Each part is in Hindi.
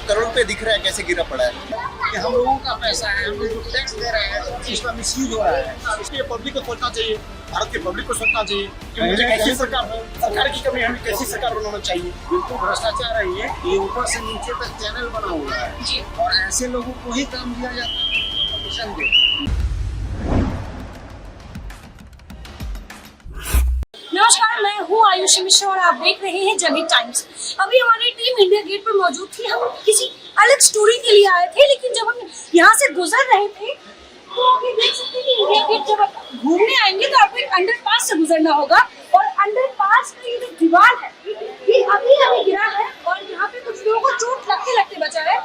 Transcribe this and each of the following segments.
करोड़ रुपए दिख रहा है कैसे गिरा पड़ा है कि हम लोगों का पैसा है, हम लोग टैक्स दे रहे हैं, इसका मिसयूज हो रहा है। इसलिए पब्लिक को सोचना चाहिए, भारत के पब्लिक को सोचना चाहिए कि मुझे कैसी सरकार की कमी, हमें कैसी सरकार बनाना चाहिए। बिल्कुल भ्रष्टाचार है ये ऊपर से नीचे तक चैनल बना हुआ है और ऐसे लोगों को ही काम दिया जाता है कमीशन दे। नमस्कार, मैं हूँ आयुषी मिश्रा और आप देख रहे हैं जनहित टाइम्स। अभी हमारी टीम इंडिया गेट पर मौजूद थी। हम किसी अलग स्टोरी के लिए आए थे, लेकिन जब हम यहाँ से गुजर रहे थे तो आप ये देख सकते हैं कि इंडिया गेट जब आप घूमने आएंगे तो आपको एक अंडरपास से गुजरना होगा और अंडरपास का ये जो दीवार है ये अभी गिरा है और यहाँ पे कुछ लोगों को चोट लगते लगते बचा है।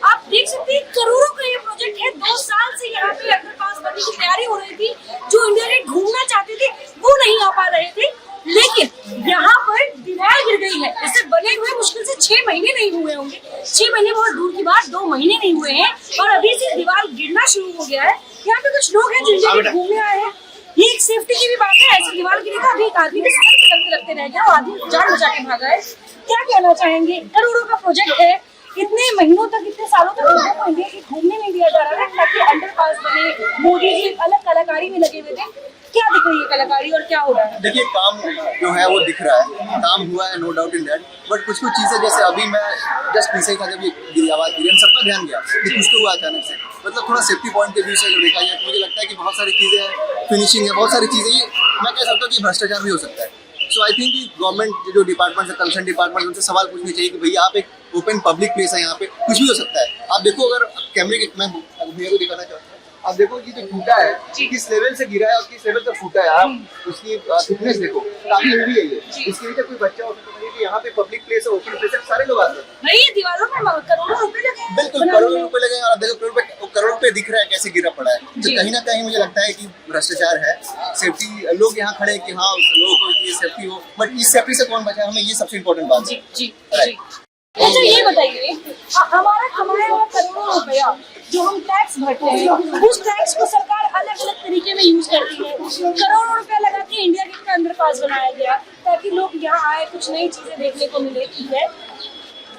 आप देख सकते हैं करोड़ों का ये प्रोजेक्ट है। 2 साल से यहाँ पे अंडरपास बनने की तैयारी हो रही थी। जो इंडिया गेट घूमना चाहते थे वो नहीं आ पा रहे थे, लेकिन यहाँ पर दीवार गिर गई है। इसे बने हुए मुश्किल से 6 महीने नहीं हुए होंगे। 6 महीने बहुत दूर की बात, 2 महीने नहीं हुए हैं और अभी से दीवार गिरना शुरू हो गया है। यहाँ पे कुछ लोग हैं जो इंडिया गेट घूमने आए हैं। ये एक सेफ्टी की भी बात है। ऐसे दीवार गिरी था, अभी एक आदमी के सर पे लगते लगते रह गया और आदमी जान बचा के भागा है। क्या कहना चाहेंगे? करोड़ों का प्रोजेक्ट है। इतने महीनों तक, इतने सालों तक लोगों को इंडिया गेट घूमने नहीं दिया जा रहा है ताकि अंडरपास बने। मोदी जी अलग कलाकारी में लगे हुए थे। क्या दिख रही है कलाकारी और क्या हो रहा है? देखिए, काम जो है वो दिख रहा है, काम हुआ है, no doubt in that. But कुछ चीजें जैसे अभी मैं जस्ट पीछे था जब ये आवाज गिरी, हम सबका ध्यान गया कि कुछ तो हुआ अचानक से। मतलब थोड़ा सेफ्टी पॉइंट के व्यू से अगर देखा जाए तो मुझे लगता है कि बहुत सारी चीजें फिनिशिंग है, बहुत सारी चीजें ये मैं कह सकता हूँ कि भ्रष्टाचार भी हो सकता है। सो आई थिंक कि गवर्नमेंट जो डिपार्टमेंट है, कंसर्न डिपार्टमेंट, उनसे सवाल पूछनी चाहिए कि भैया आप एक ओपन पब्लिक प्लेस है, यहाँ पे कुछ भी हो सकता है। आप देखो, अगर कैमरे के मैं भैया को दिखाना चाहता हूँ, आप देखो कि जो टूटा है किस लेवल से गिरा है और किस लेवल तक फूटा है। आप उसकी थिकनेस देखो, काफी हेवी है ये। इसके नीचे कोई बच्चा हो सकता है कि यहाँ पे पब्लिक प्लेस है, ओपन प्लेस है, सारे लोग आते हैं। भाई ये दीवारों में करोड़ों रुपए लगे हैं। बिल्कुल करोड़ों रुपए लगे और देखो करोड़ रुपए दिख रहा है कैसे गिरा पड़ा है। तो कहीं ना कहीं मुझे लगता है कि भ्रष्टाचार है। सेफ्टी लोग यहाँ खड़े कि हाँ लोगों को ये सेफ्टी हो, बट इस सेफ्टी से कौन बचा है, हमें ये सबसे इम्पोर्टेंट बात है। जी। अच्छा ये बताइए, हमारा कमाया हुआ करोड़ों रुपया जो हम टैक्स भरते हैं, उस टैक्स को सरकार अलग अलग तरीके में यूज करती है। करोड़ों रुपया लगा के इंडिया गेट का अंडरपास बनाया गया ताकि लोग यहाँ आए, कुछ नई चीजें देखने को मिले। है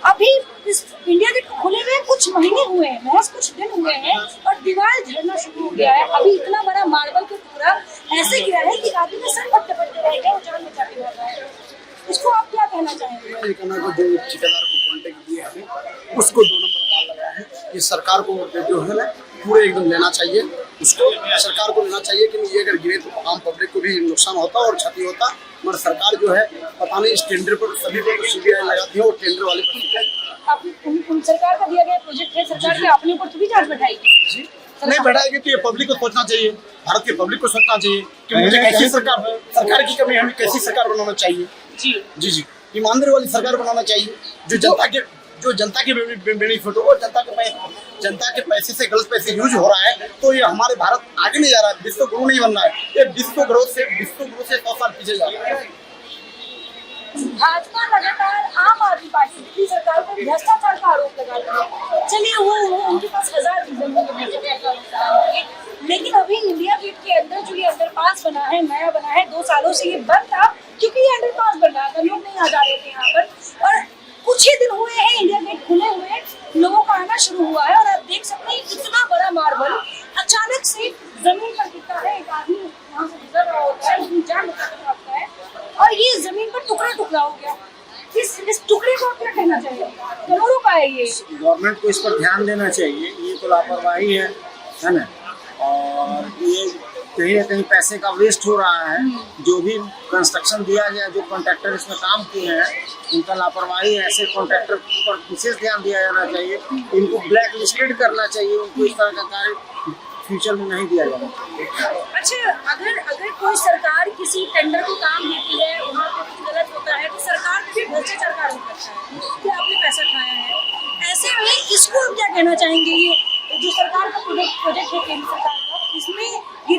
अभी इस इंडिया गेट खुले हुए कुछ महीने हुए हैं, महज कुछ दिन हुए हैं और दीवार झड़ना शुरू हो गया है। अभी इतना बड़ा मार्बल का टुकड़ा ऐसे गिरा है कि आदमी में सर पट्टे रह गए और जान बचा के भागा है। इसको आप क्या कहना चाहेंगे? जो ठेकेदार को कॉन्टेक्ट दिया है उसको 2 नंबर माल लगाया है। ये सरकार को जो है ना पूरे एकदम लेना चाहिए, उसको सरकार को लेना चाहिए कि ये अगर गिरे तो आम पब्लिक को भी नुकसान होता और क्षति होता। मगर सरकार जो है पता नहीं इस टेंडर पर सभी को CBI लगाती है और टेंडर वाले पर सरकार का दिया गया प्रोजेक्ट है, सरकार के अपने ऊपर थोड़ी चार्ज बैठाएगी। नहीं बैठाएगी तो ये पब्लिक को सोचना चाहिए, भारत के पब्लिक को सोचना चाहिए कि मुझे कैसी सरकार की कमी, हमें कैसी सरकार बनाना चाहिए। जी ईमानदारी वाली सरकार बनाना चाहिए जो जनता के बेनिफिट हो। जनता के पैसे से गलत पैसे यूज हो रहा है तो ये हमारे भारत आगे नहीं जा रहा है, विश्व गुरु नहीं बन रहा है। ये विश्व गुरु से 100 साल पीछे जा रहा है। भाजपा लगातार आम आदमी पार्टी की सरकार पर भ्रष्टाचार का आरोप लगा रही है। चलिए वो उनके पास 1000 रीजन होंगे भ्रष्टाचार का आरोप लगाने के, लेकिन अभी इंडिया गेट के अंदर जो ये अंडरपास बना है, नया बना है, 2 सालों से ये बंद था क्योंकि ये अंडरपास बन रहा था, लोग नहीं आ जा रहे थे यहाँ पर। और कुछ ही दिन हुए हैं इंडिया गेट खुले हुए, लोगों का आना शुरू हुआ है और आप देख सकते हैं इतना बड़ा मार्बल अचानक से जमीन पर गिरता है। एक आदमी यहाँ से गुजर रहा होता है, उसकी जान बचा कर भागता है और ये जमीन पर टुकड़ा हो गया। इस टुकड़े को क्या कहना चाहिए? करोड़ों का है ये। गवर्नमेंट को इस पर ध्यान देना चाहिए। ये तो लापरवाही है ना, और ये कहीं ना कहीं पैसे का वेस्ट हो रहा है। जो भी कंस्ट्रक्शन दिया गया, जो कॉन्ट्रैक्टर इसमें काम किए हैं, उनका लापरवाही है। ऐसे कॉन्ट्रैक्टर पर विशेष ध्यान दिया जाना चाहिए, इनको ब्लैक लिस्टेड करना चाहिए, उनको इस तरह का कार्य फ्यूचर में नहीं दिया जाना चाहिए। अच्छा, अगर कोई सरकार किसी टेंडर को काम देती है, वहाँ पे कुछ गलत होता है तो सरकार भी भ्रष्टाचार का आरोप करता है कि आपने पैसा खाया है। ऐसे में इसको हम क्या कहना चाहेंगे? ये जो सरकार का प्रोजेक्ट है केंद्र सरकार का, इसमें ये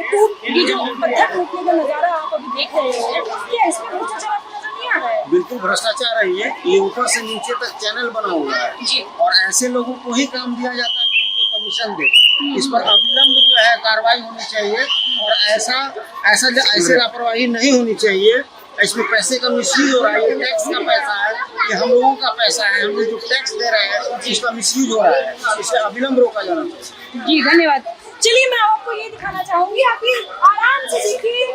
जो पत्थर टूटने का नजारा आप अभी देख रहे हैं, क्या इसमें भ्रष्टाचार आपको नजर नहीं आ रहा है? बिल्कुल भ्रष्टाचार है ये ऊपर से नीचे तक चैनल बना हुआ है और ऐसे लोगों को ही काम दिया जाता है कि उनको कमीशन दे। इस पर अविलंब जो है कार्रवाई होनी चाहिए और ऐसे लापरवाही नहीं होनी चाहिए। इसमें पैसे का मिसयूज हो रहा है, ये टैक्स का पैसा है, ये हम लोगों का पैसा है, हम लोग जो टैक्स दे रहे हैं इसका मिसयूज हो रहा है, इसे अविलंब रोका जाना चाहिए। जी धन्यवाद। चलिए मैं आपको ये दिखाना चाहूंगी, आप ये आराम से देखिए,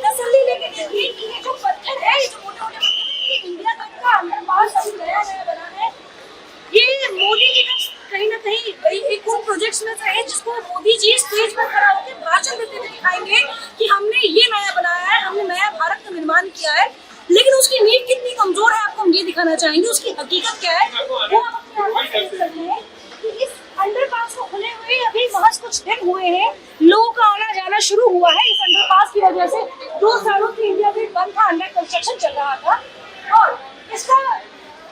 तसल्ली लेके देखिए कि ये जो पत्थर है, ये जो मोटे मोटे पत्थर है, ये इंडिया गेट का अंडरपास अभी नया नया बना है। ये मोदी जी का कहीं ना कहीं एक उन प्रोजेक्ट्स में से है जिसको मोदी जी स्टेज पर खड़ा होकर भाषण देते हुए दिखाएंगे कि हमने ये नया बनाया है, हमने नया भारत का निर्माण किया है। लेकिन उसकी नींव कितनी कमजोर है आपको हम ये दिखाना चाहेंगे, उसकी हकीकत क्या है वो आप अपने आप देख सकते हैं कि इस अंडरपास को खुले हुए अभी महज कुछ दिन हुए हैं, लोगों का आना जाना शुरू हुआ है। इस अंडरपास की वजह से 2 सालों से इंडिया गेट बंद था, अंडर कंस्ट्रक्शन चल रहा था,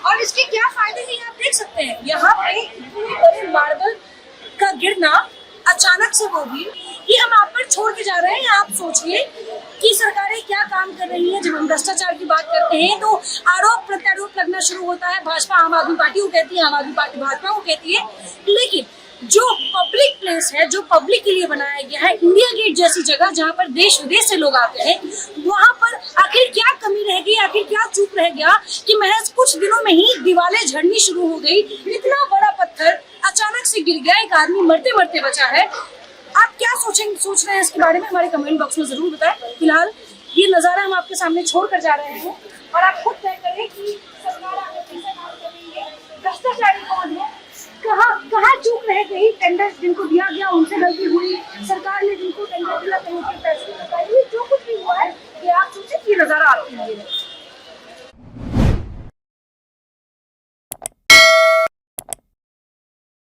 और इसके क्या फायदे हैं आप देख सकते हैं। यहाँ पे इतने बड़े मार्बल का गिरना अचानक से, वो भी ये हम आप पर छोड़ के जा रहे हैं। आप सोचिए कि सरकारें क्या काम कर रही हैं। जब हम भ्रष्टाचार की बात करते हैं तो आरोप प्रत्यारोप लगना शुरू होता है। भाजपा आम आदमी पार्टी को कहती है, आम आदमी पार्टी भाजपा को कहती है। लेकिन जो पब्लिक प्लेस है, जो पब्लिक के लिए बनाया गया है, इंडिया गेट जैसी जगह जहाँ पर देश विदेश से लोग आते हैं, वहाँ पर आखिर क्या कमी रह गई, आखिर क्या चूक रह गया कि महज कुछ दिनों में ही दीवारें झड़नी शुरू हो गई। इतना बड़ा पत्थर अचानक से गिर गया, एक आदमी मरते मरते बचा है। आप क्या सोच रहे हैं इसके बारे में, हमारे कमेंट बॉक्स में जरूर बताएं। फिलहाल ये नजारा हम आपके सामने छोड़ कर जा रहे हैं और आप खुद तय करें कि सरकार आगे कैसे काम कर रही है, भ्रष्टाचारी कौन है, कहाँ चूक रह गई, टेंडर्स जिनको दिया गया उनसे गलती